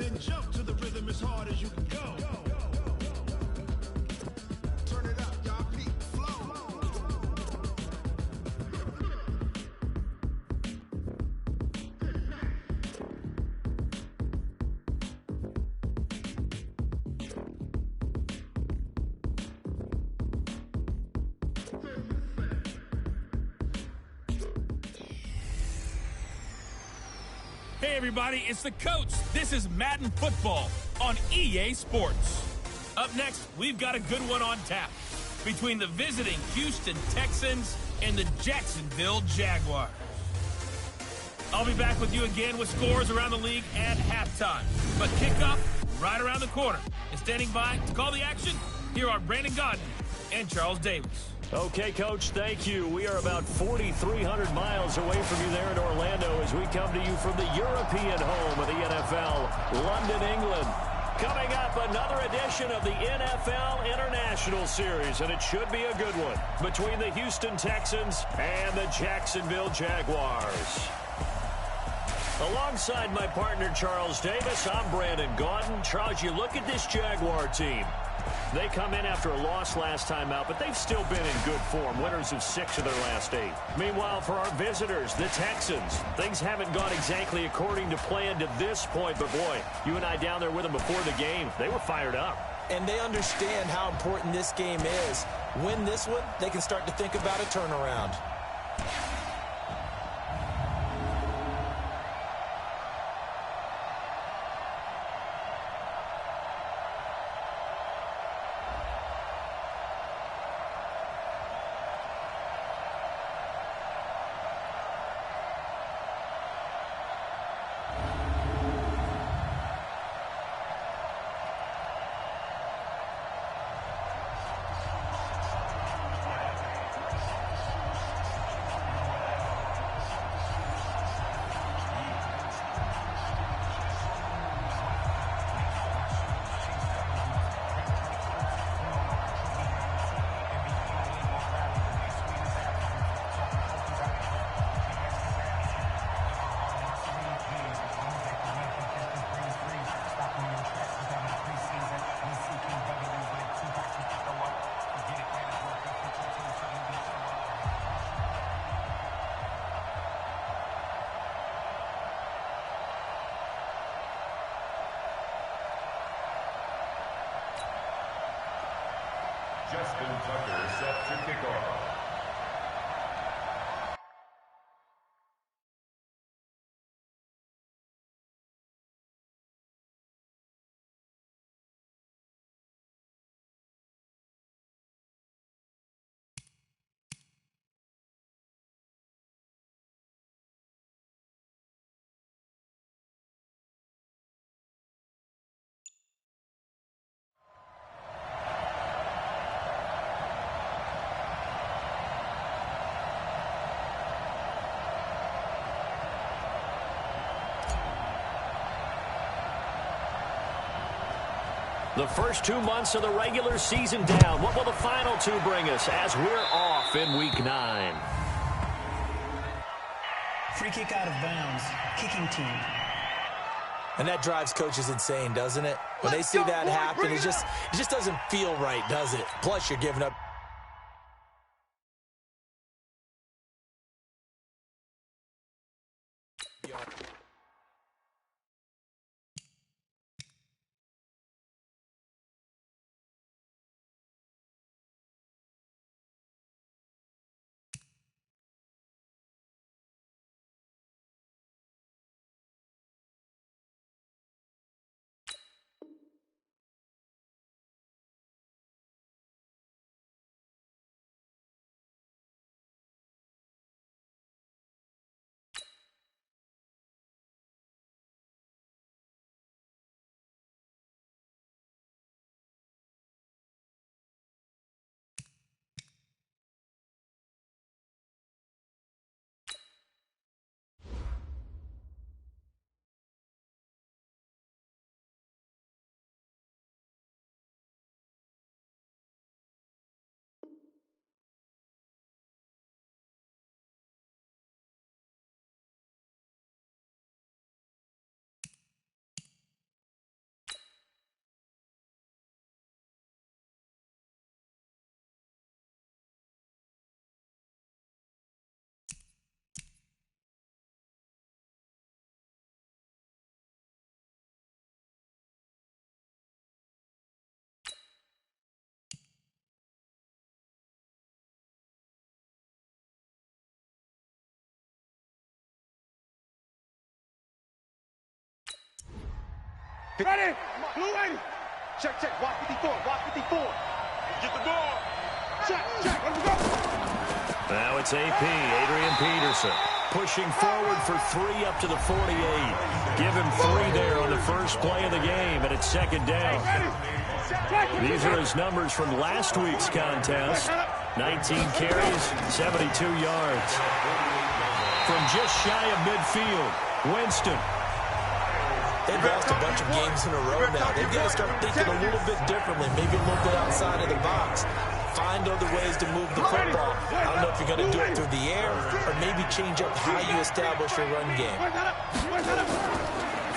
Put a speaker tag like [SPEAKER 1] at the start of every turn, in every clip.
[SPEAKER 1] then jump to the rhythm as hard as you can go. Turn it up, y'all. Peak flow.
[SPEAKER 2] Hey everybody, it's the coach. This is Madden Football on EA Sports. Up next, we've got a good one on tap between the visiting Houston Texans and the Jacksonville Jaguars. I'll be back with you again with scores around the league at halftime. But kickoff right around the corner. And standing by to call the action, here are Brandon Godden and Charles Davis.
[SPEAKER 3] Okay, Coach, thank you. We are about 4,300 miles away from you there in Orlando as we come to you from the European home of the NFL, London, England. Coming up, another edition of the NFL International Series, and it should be a good one, between the Houston Texans and the Jacksonville Jaguars. Alongside my partner, Charles Davis, I'm Brandon Gaudin. Charles, you look at this Jaguar team. They come in after a loss last time out, but they've still been in good form, winners of 6 of their last 8. Meanwhile, for our visitors, the Texans, things haven't gone exactly according to plan to this point, but boy, you and I down there with them before the game, they were fired up.
[SPEAKER 4] And they understand how important this game is. Win this one, they can start to think about a turnaround.
[SPEAKER 5] Justin Tucker set to kick off.
[SPEAKER 3] The first 2 months of the regular season down. What will the final 2 bring us as we're off in Week 9?
[SPEAKER 6] Free kick out of bounds. Kicking team.
[SPEAKER 4] And that drives coaches insane, doesn't it? When they see that happen, it just doesn't feel right, does it? Plus, you're giving up
[SPEAKER 1] Ready? Blue 80. Check, check. Watch 54. Watch 54. Get the ball. Check, check. Let's go.
[SPEAKER 3] Now it's AP, Adrian Peterson, pushing forward for 3 up to the 48. Give him 3 there on the first play of the game, and it's second down. These are his numbers from last week's contest. 19 carries, 72 yards. From just shy of midfield, Winston.
[SPEAKER 4] They've lost a bunch of games in a row now. They've got to start thinking a little bit differently, maybe a little bit outside of the box. Find other ways to move the football. I don't know if you're going to do it through the air or maybe change up how you establish your run game.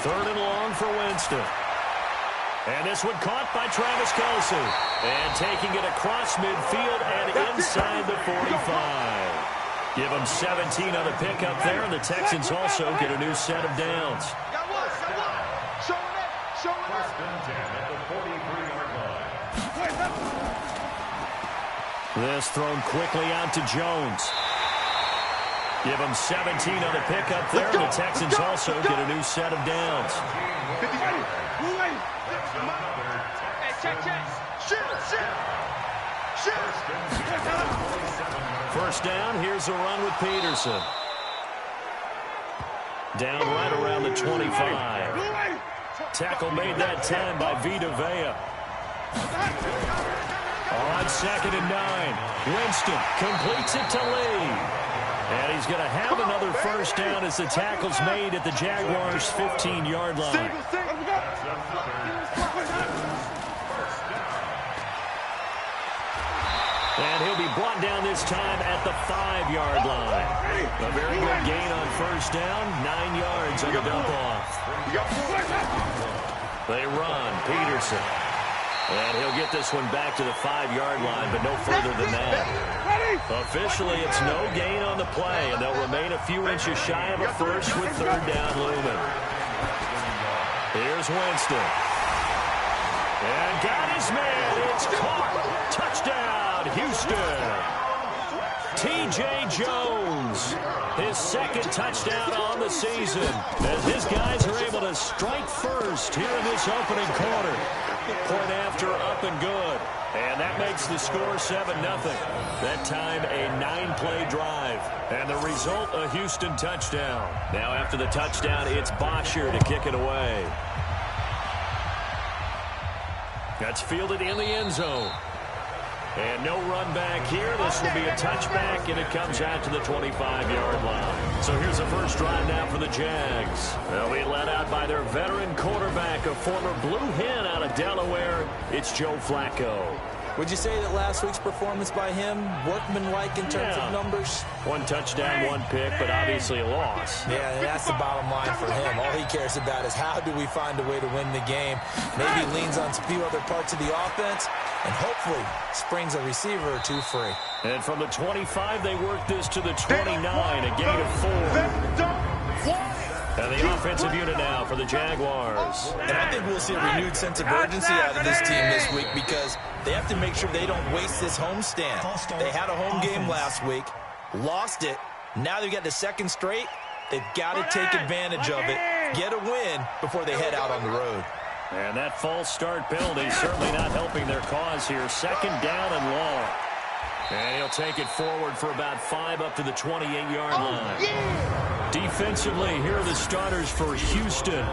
[SPEAKER 3] 3rd and long for Winston. And this one caught by Travis Kelce. And taking it across midfield and inside the 45. Give them 17 on the pickup there, and the Texans also get a new set of downs.
[SPEAKER 5] First and 10 at the 43-yard line.
[SPEAKER 3] This thrown quickly out to Jones. Give them 17 on the pickup there, and the Texans also get a new set of downs. First down, here's a run with Peterson. Down right around the 25. Tackle made that time by Vita Vea. On 2nd and 9, Winston completes it to Lee. And he's going to have another first down as the tackle's made at the Jaguars' 15-yard line. And he'll be brought down this time at the 5-yard line. A very good gain on first down, 9 yards on the dump-off. They run, Peterson. And he'll get this one back to the 5-yard line, but no further than that. Officially, it's no gain on the play, and they'll remain a few inches shy of a first with 3rd down looming. Here's Winston. And got his man. It's caught. Touchdown, Houston. T.J. Jones, his 2nd touchdown on the season, as his guys are able to strike first here in this opening quarter. Point after, up and good. And that makes the score 7-0. That time, a 9-play drive. And the result, a Houston touchdown. Now after the touchdown, it's Bosher to kick it away. That's fielded in the end zone. And no run back here. This will be a touchback, and it comes out to the 25-yard line. So here's the first drive now for the Jags. They'll be led out by their veteran quarterback, a former Blue Hen out of Delaware. It's Joe Flacco.
[SPEAKER 4] Would you say that last week's performance by him, workmanlike in terms of numbers?
[SPEAKER 3] 1 touchdown, 1 pick, but obviously a loss.
[SPEAKER 4] Yeah, and that's the bottom line for him. All he cares about is how do we find a way to win the game. Maybe leans on a few other parts of the offense, and hopefully springs a receiver or 2 free.
[SPEAKER 3] And from the 25, they work this to the 29, a gain of 4. And the offensive unit now for the Jaguars.
[SPEAKER 4] And I think we'll see a renewed sense of urgency out of this team this week because they have to make sure they don't waste this homestand. They had a home game last week, lost it. Now they've got the 2nd straight. They've got to take advantage of it, get a win before they head out on the road.
[SPEAKER 3] And that false start penalty certainly not helping their cause here. 2nd down and long. And he'll take it forward for about 5 up to the 28-yard line. Defensively, here are the starters for Houston.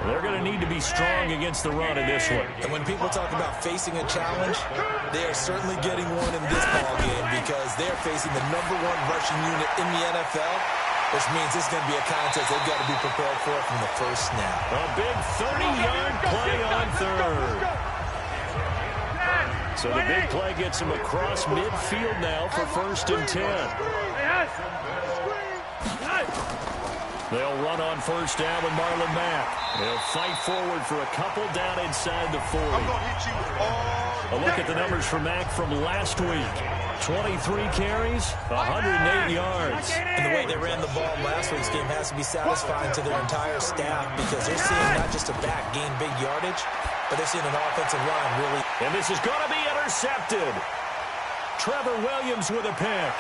[SPEAKER 3] They're going to need to be strong against the run in this one.
[SPEAKER 4] And when people talk about facing a challenge, they are certainly getting one in this ball game because they're facing the #1 rushing unit in the NFL, which means this is going to be a contest they've got to be prepared for from the first snap.
[SPEAKER 3] A big 30-yard play on 3rd. So the big play gets him across midfield now for 1st and 10. They'll run on 1st down with Marlon Mack. They'll fight forward for a couple down inside the 40. A look at the numbers for Mack from last week. 23 carries, 108 yards.
[SPEAKER 4] And the way they ran the ball last week's game has to be satisfying to their entire staff because they're seeing not just a back gain big yardage, but they're seeing an offensive line really.
[SPEAKER 3] And this is going to be intercepted. Trevor Williams with a pick.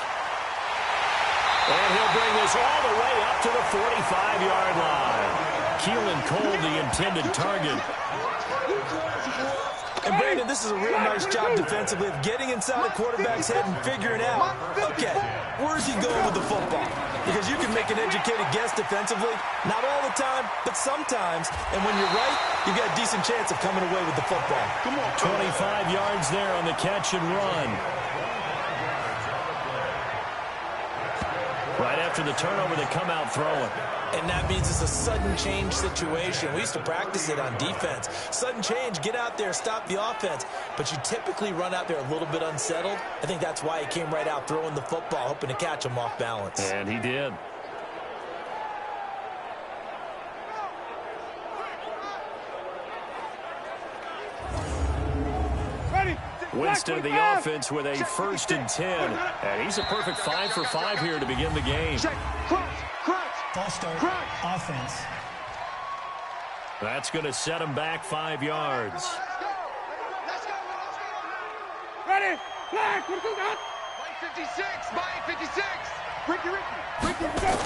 [SPEAKER 3] And he'll bring this all the way up to the 45-yard line. Keelan Cole, the intended target.
[SPEAKER 4] And Brandon, this is a real nice job defensively of getting inside a quarterback's head and figuring out, okay, where's he going with the football? Because you can make an educated guess defensively, not all the time, but sometimes. And when you're right, you've got a decent chance of coming away with the football.
[SPEAKER 3] Come on, 25 yards there on the catch and run. Right after the turnover, they come out throwing.
[SPEAKER 4] And that means it's a sudden change situation. We used to practice it on defense. Sudden change, get out there, stop the offense. But you typically run out there a little bit unsettled. I think that's why he came right out throwing the football, hoping to catch him off balance.
[SPEAKER 3] And he did. Winston, the offense, with a 1st and 10. And he's a perfect 5 for 5 here to begin the game.
[SPEAKER 6] False start, offense.
[SPEAKER 3] That's going to set him back 5 yards.
[SPEAKER 1] Ready? Flag! Mike 56! Mike 56! Ricky, go!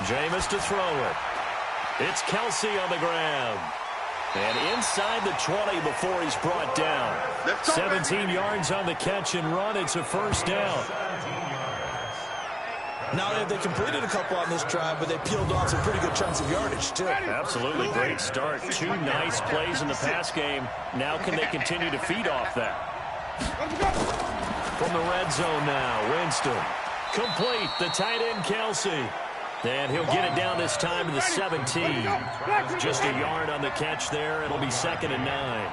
[SPEAKER 3] Jameis to throw it. It's Kelsey on the ground. And inside the 20 before he's brought down. 17 yards on the catch and run. It's a 1st down.
[SPEAKER 4] Not only have they completed a couple on this drive, but they peeled off some pretty good chunks of yardage, too.
[SPEAKER 3] Absolutely great start. 2 nice plays in the pass game. Now can they continue to feed off that? From the red zone now, Winston. Complete, the tight end, Kelsey. And he'll get it down this time to the 17. Just a yard on the catch there. It'll be 2nd and 9.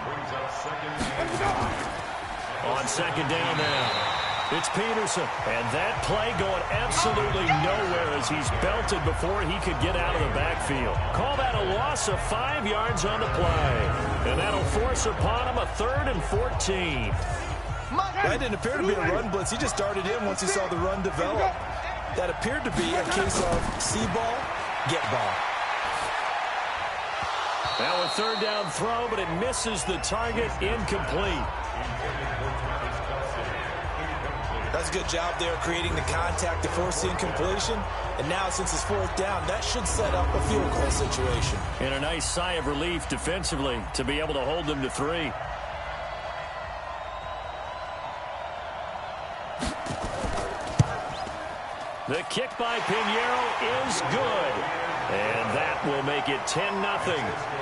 [SPEAKER 3] On 2nd down now. It's Peterson. And that play going absolutely nowhere as he's belted before he could get out of the backfield. Call that a loss of 5 yards on the play. And that'll force upon him a 3rd and 14.
[SPEAKER 4] That didn't appear to be a run blitz. He just darted in once he saw the run develop. That appeared to be a case of see ball, get ball.
[SPEAKER 3] Now a 3rd down throw, but it misses the target, incomplete.
[SPEAKER 4] That's a good job there creating the contact to force the incompletion. And now since it's 4th down, that should set up a field goal situation.
[SPEAKER 3] And a nice sigh of relief defensively to be able to hold them to 3. The kick by Pinheiro is good. And that will make it 10-0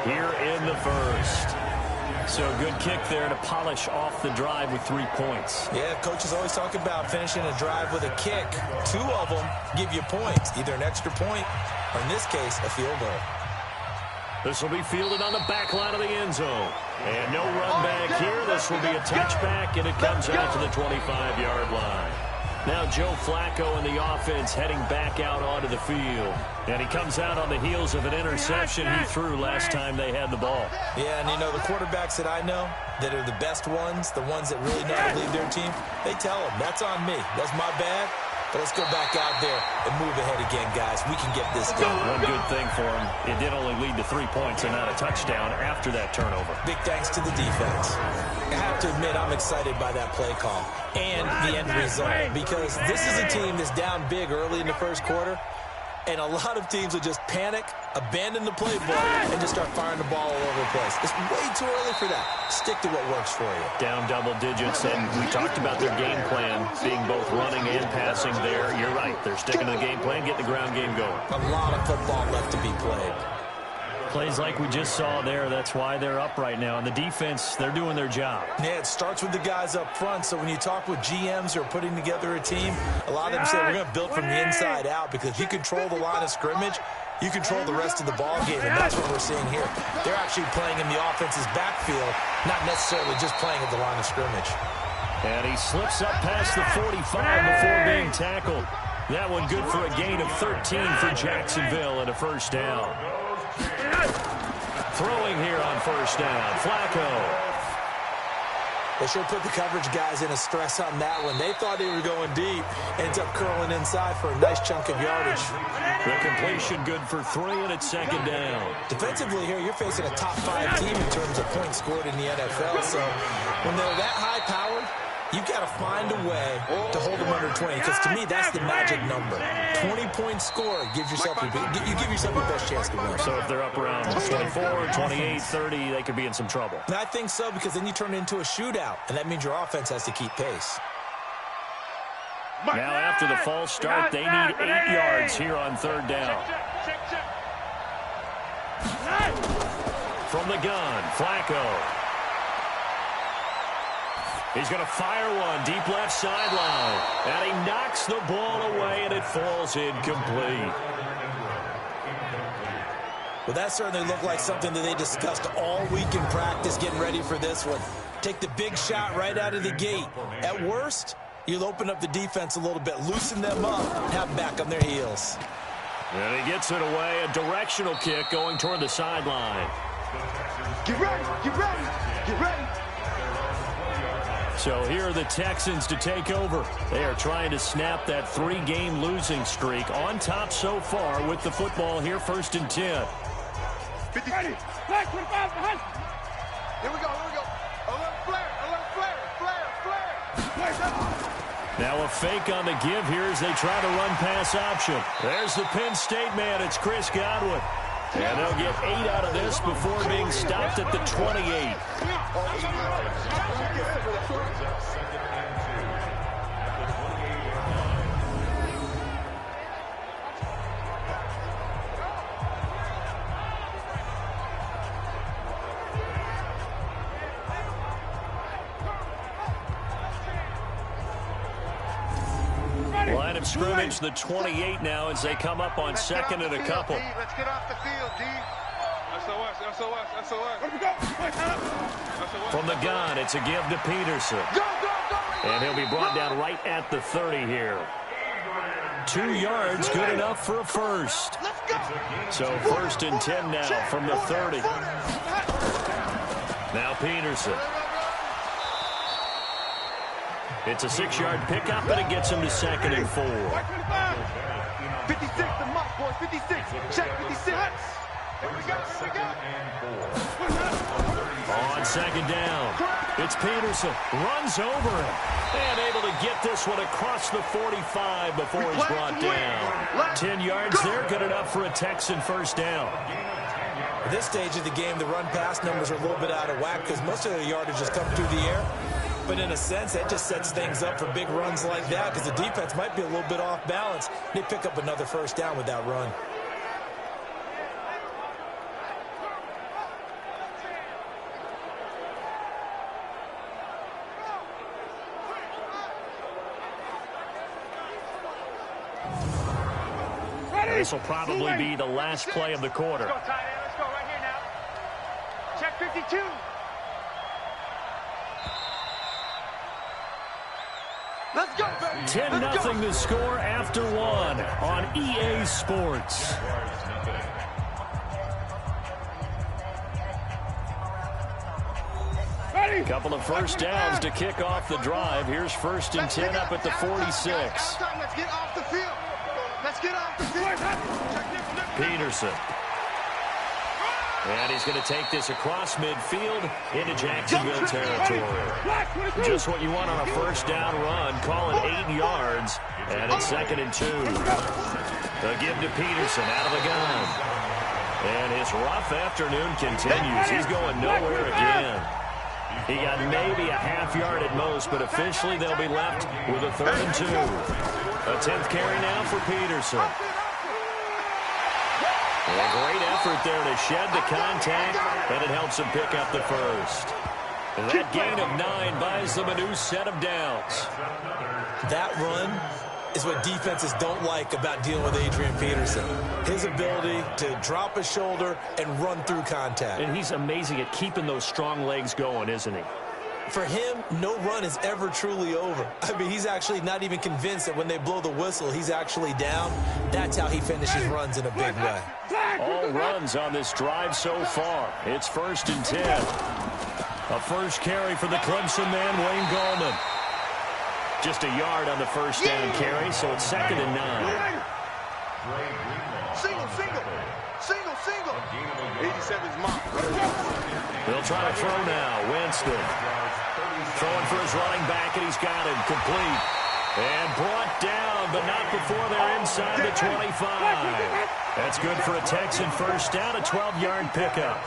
[SPEAKER 3] here in the 1st. So a good kick there to polish off the drive with 3 points.
[SPEAKER 4] Yeah, coaches always talk about finishing a drive with a kick. 2 of them give you points, either an extra point or, in this case, a field goal.
[SPEAKER 3] This will be fielded on the back line of the end zone. And no run back here. This will be a touchback, and it comes out to the 25-yard line. Now Joe Flacco and the offense heading back out onto the field. And he comes out on the heels of an interception he threw last time they had the ball.
[SPEAKER 4] Yeah, and you know, the quarterbacks that I know that are the best ones, the ones that really know how to lead their team, they tell them, that's on me. That's my bad. But let's go back out there and move ahead again, guys. We can get this done.
[SPEAKER 3] One good thing for him, it did only lead to 3 points and not a touchdown after that turnover.
[SPEAKER 4] Big thanks to the defense. I have to admit, I'm excited by that play call and the end result, because this is a team that's down big early in the 1st quarter, and a lot of teams will just panic, abandon the playbook, and just start firing the ball all over the place. It's way too early for that. Stick to what works for you.
[SPEAKER 3] Down double digits, and we talked about their game plan being both running and passing there. You're right. They're sticking to the game plan, getting the ground game going.
[SPEAKER 4] A lot of football left to be played.
[SPEAKER 3] Plays like we just saw there, that's why they're up right now. And the defense, they're doing their job.
[SPEAKER 4] Yeah, it starts with the guys up front. So when you talk with GMs who are putting together a team, a lot of them say we're going to build from the inside out, because if you control the line of scrimmage, you control the rest of the ball game, and that's what we're seeing here. They're actually playing in the offense's backfield, not necessarily just playing at the line of scrimmage.
[SPEAKER 3] And he slips up past the 45 before being tackled. That one good for a gain of 13 for Jacksonville and a 1st down. Throwing here on 1st down, Flacco.
[SPEAKER 4] They sure put the coverage guys in a stress on that one. They thought they were going deep, ends up curling inside for a nice chunk of yardage.
[SPEAKER 3] The completion good for 3, and it's 2nd down.
[SPEAKER 4] Defensively here, you're facing a top 5 team in terms of points scored in the NFL. So when they're that high-powered, you've got to find a way to hold them under 20, because to me, that's the magic number. 20-point score gives yourself you give yourself your best chance to win.
[SPEAKER 3] So if they're up around 24, 28, 30, they could be in some trouble.
[SPEAKER 4] And I think so, because then you turn it into a shootout, and that means your offense has to keep pace.
[SPEAKER 3] Now after the false start, they need 8 yards here on third down. From the gun, Flacco. He's going to fire one deep left sideline. And he knocks the ball away, and it falls incomplete.
[SPEAKER 4] Well, that certainly looked like something that they discussed all week in practice getting ready for this one. Take the big shot right out of the gate. At worst, you'll open up the defense a little bit, loosen them up, and have them back on their heels.
[SPEAKER 3] And he gets it away, a directional kick going toward the sideline.
[SPEAKER 1] Get ready, get ready, get ready.
[SPEAKER 3] So here are the Texans to take over. They are trying to snap that 3-game losing streak, on top so far with the football here, 1st and 10.
[SPEAKER 1] 50. Ready. Flag 25 behind. Here we go, here we go. Alert flare.
[SPEAKER 3] Now a fake on the give here as they try to run pass option. There's the Penn State man. It's Chris Godwin. And they'll get 8 out of this before being stopped at the 28. Line of scrimmage, the 28 now as they come up on 2nd and a couple.
[SPEAKER 1] Let's get off the field, D. SOS.
[SPEAKER 3] From the gun, it's a give to Peterson. And he'll be brought down right at the 30 here. 2 yards, good enough for a first. So 1st and 10 now from the 30. Now Peterson. It's a 6-yard pickup, and it gets him to 2nd and 4.
[SPEAKER 1] 56, the mark, boys. 56. Check 56. Here we go.
[SPEAKER 3] On 2nd down, it's Peterson. Runs over him. And able to get this one across the 45 before he's brought down. 10 yards there, good enough for a Texan 1st down.
[SPEAKER 4] At this stage of the game, the run-pass numbers are a little bit out of whack because most of the yardage has come through the air. But in a sense, that just sets things up for big runs like that because the defense might be a little bit off balance. They pick up another 1st down with that run.
[SPEAKER 3] This will probably be the last play of the quarter.
[SPEAKER 1] Let's go, tight end. Let's go right here now. Check 52. Let's go, baby.
[SPEAKER 3] 10-0 the score after 1 on EA Sports. A couple of 1st downs to kick off the drive. Here's 1st and 10 up at the 46.
[SPEAKER 1] Let's get off the field. Let's get off the field.
[SPEAKER 3] Peterson. And he's going to take this across midfield into Jacksonville territory. Just what you want on a 1st down run. Call it 8 yards. And it's 2nd and 2. A give to Peterson out of the gun. And his rough afternoon continues. He's going nowhere again. He got maybe a half yard at most, but officially they'll be left with a 3rd and 2. A 10th carry now for Peterson. And a great effort there to shed the contact, and it helps him pick up the 1st. And that gain of 9 buys them a new set of downs.
[SPEAKER 4] That run is what defenses don't like about dealing with Adrian Peterson. His ability to drop his shoulder and run through contact.
[SPEAKER 3] And he's amazing at keeping those strong legs going, isn't he?
[SPEAKER 4] For him, no run is ever truly over. I mean, he's actually not even convinced that when they blow the whistle, he's actually down. That's how he finishes runs in a big way.
[SPEAKER 3] All runs on this drive so far. It's 1st and 10. A first carry for the Clemson man, Wayne Gallman. Just a yard on the 1st down carry, so it's 2nd and 9.
[SPEAKER 1] Single. 87's mark.
[SPEAKER 3] They'll try to throw now. Winston throwing for his running back, and he's got him complete. And brought down, but not before they're inside the 25. That's good for a Texan first down, a 12-yard pickup.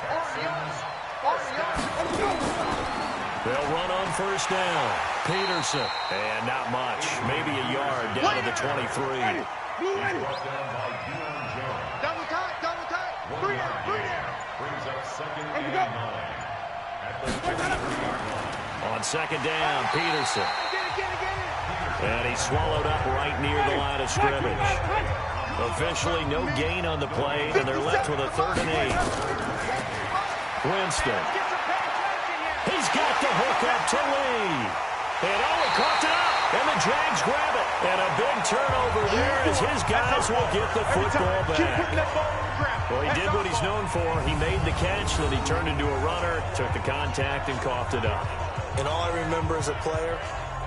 [SPEAKER 3] They'll run on first down. Peterson. And not much. Maybe a yard down to the 23.
[SPEAKER 1] Double tight. Three down.
[SPEAKER 5] Brings up second and 9. At the 33-yard line.
[SPEAKER 3] On second down, Peterson. And he's swallowed up right near the line of scrimmage. Officially no gain on the play, and they're left with a 3rd and 8. Winston. He's got the hook up to Lee. And he caught it up. And the Jags grab it. And a big turnover there as his guys will get the football back. Well, he did what he's known for. He made the catch, then he turned into a runner, took the contact, and coughed it up.
[SPEAKER 4] And all I remember as a player,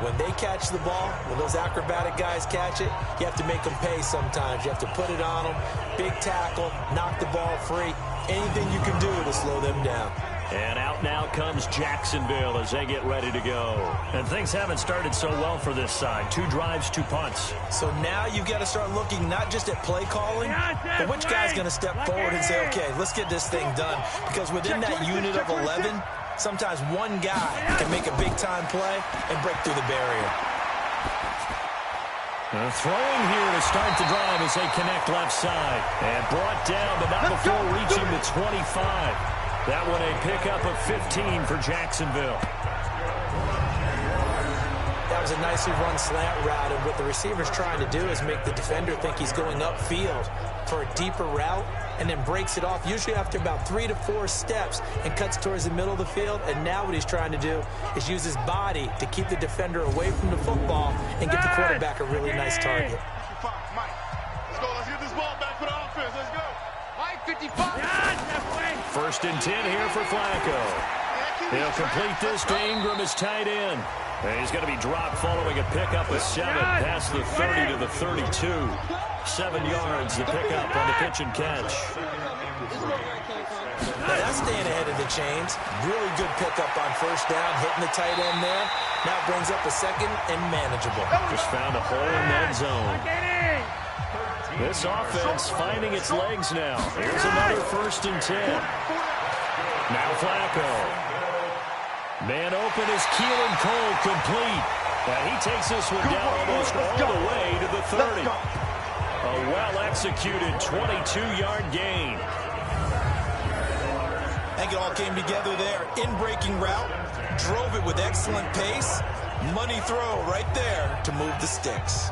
[SPEAKER 4] when they catch the ball, when those acrobatic guys catch it, you have to make them pay sometimes. You have to put it on them, big tackle, knock the ball free. Anything you can do to slow them down.
[SPEAKER 3] And out now comes Jacksonville as they get ready to go. And things haven't started so well for this side. 2 drives, 2 punts.
[SPEAKER 4] So now you've got to start looking not just at play calling, but which guy's going to step forward and say, okay, let's get this thing done. Because within that unit of 11, sometimes one guy can make a big-time play and break through the barrier.
[SPEAKER 3] And throwing here to start the drive as they connect left side. And brought down, but not before reaching the 25. That one a pickup of 15 for Jacksonville.
[SPEAKER 4] That was a nicely run slant route, and what the receiver's trying to do is make the defender think he's going upfield for a deeper route, and then breaks it off, usually after about 3 to 4 steps, and cuts towards the middle of the field. And now what he's trying to do is use his body to keep the defender away from the football and get the quarterback a really nice target.
[SPEAKER 1] Mike, let's go. Let's get this ball back for the offense. Let's go. Mike, 55.
[SPEAKER 3] 1st and 10 here for Flacco. He'll complete this to Ingram as tight end. And he's going to be dropped following a pickup of 7 past the 30 to the 32. 7 yards the pickup on the pitch and catch.
[SPEAKER 4] Now that's staying ahead of the chains. Really good pickup on first down, hitting the tight end there. Now it brings up a 2nd and manageable.
[SPEAKER 3] Just found a hole in that zone. This offense finding its legs now. Here's another 1st and 10. Now Flacco. Man open is Keelan Cole, complete. And he takes this one down almost all the way to the 30. A well-executed 22-yard gain.
[SPEAKER 4] I think it all came together there. In-breaking route, drove it with excellent pace. Money throw right there to move the sticks.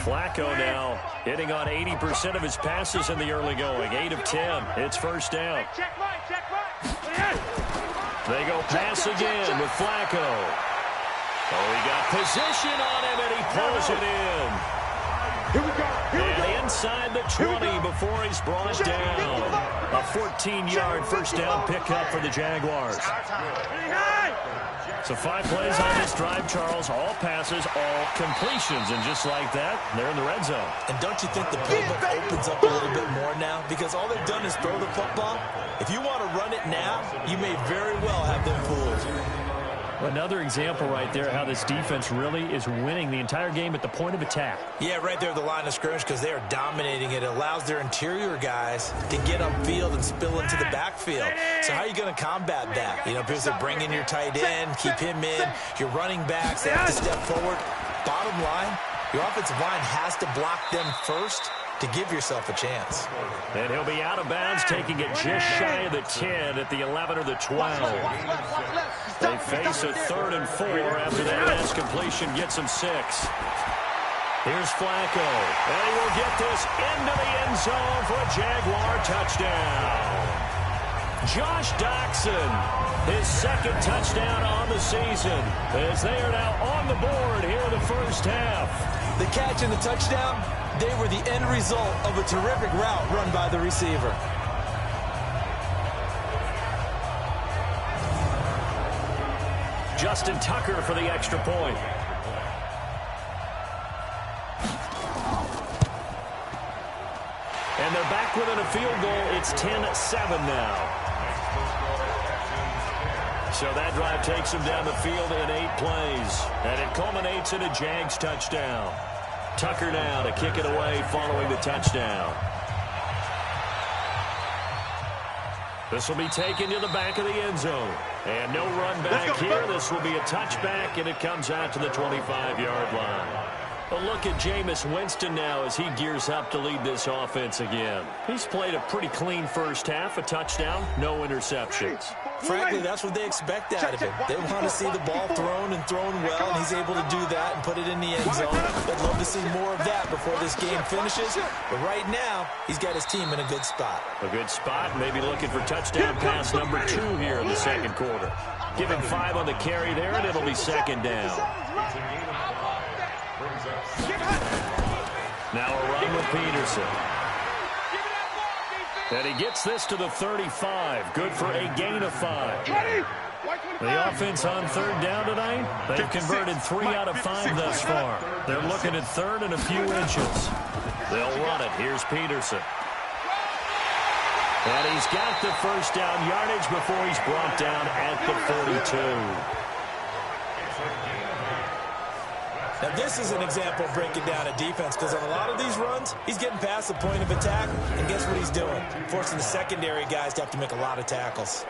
[SPEAKER 3] Flacco now hitting on 80% of his passes in the early going. 8 of 10. It's first down. They go pass again with Flacco. Oh, he got position on him, and he pulls it in. And inside the 20 before he's brought down. A 14-yard first down pickup for the Jaguars. So 5 plays on this drive, Charles. All passes, all completions. And just like that, they're in the red zone.
[SPEAKER 4] And don't you think the playbook opens up a little bit more now? Because all they've done is throw the football. If you want to run it now, you may very well have them fooled.
[SPEAKER 3] Another example right there how this defense really is winning the entire game at the point of attack.
[SPEAKER 4] Yeah, right there at the line of scrimmage because they are dominating it. It allows their interior guys to get upfield and spill into the backfield. So how are you going to combat that? You know, because they're bringing your tight end, keep him in. Your running backs, they have to step forward. Bottom line, your offensive line has to block them first to give yourself a chance.
[SPEAKER 3] And he'll be out of bounds, taking it just shy of the 10 at the 11 or the 12. They face a 3rd and 4 after that last completion gets them 6. Here's Flacco, and he will get this into the end zone for a Jaguar touchdown. Josh Doxson, his 2nd touchdown on the season, as they are now on the board here in the first half.
[SPEAKER 4] The catch and the touchdown, they were the end result of a terrific route run by the receiver.
[SPEAKER 3] Justin Tucker for the extra point. And they're back within a field goal. It's 10-7 now. So that drive takes him down the field in 8 plays. And it culminates in a Jags touchdown. Tucker now to kick it away following the touchdown. This will be taken to the back of the end zone. And no run back here. This will be a touchback, and it comes out to the 25-yard line. A look at Jameis Winston now as he gears up to lead this offense again. He's played a pretty clean first half, a touchdown, no interceptions.
[SPEAKER 4] Frankly, that's what they expect out of him. They want to see the ball thrown and thrown well, and he's able to do that and put it in the end zone. They'd love to see more of that before this game finishes. But right now, he's got his team in a good spot.
[SPEAKER 3] A good spot, maybe looking for touchdown pass number 2 here in the second quarter. Give him 5 on the carry there, and it'll be second down. Now a run with Peterson. And he gets this to the 35. Good for a gain of 5. The offense on third down tonight, they've converted 3 out of 5 thus far. They're looking at third and a few inches. They'll run it. Here's Peterson. And he's got the first down yardage before he's brought down at the 42.
[SPEAKER 4] Now, this is an example of breaking down a defense, because on a lot of these runs, he's getting past the point of attack, and guess what he's doing? Forcing the secondary guys to have to make a lot of tackles.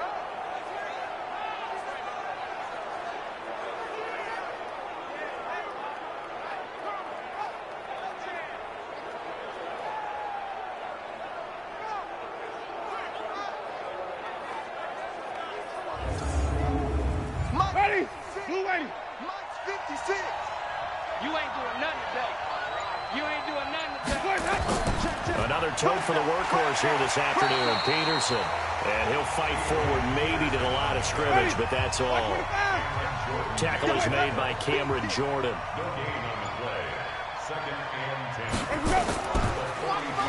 [SPEAKER 1] Ready? Blue 80. Mike's 56.
[SPEAKER 7] You ain't doing nothing today. You ain't doing nothing today.
[SPEAKER 3] Another toe for the workhorse here this afternoon, Peterson. And he'll fight forward maybe to the line of scrimmage, but that's all. Tackle is made by Cameron Jordan.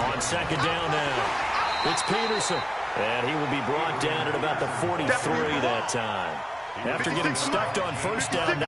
[SPEAKER 3] On second down now, it's Peterson. And he will be brought down at about the 43 that time. After getting stuffed on first down.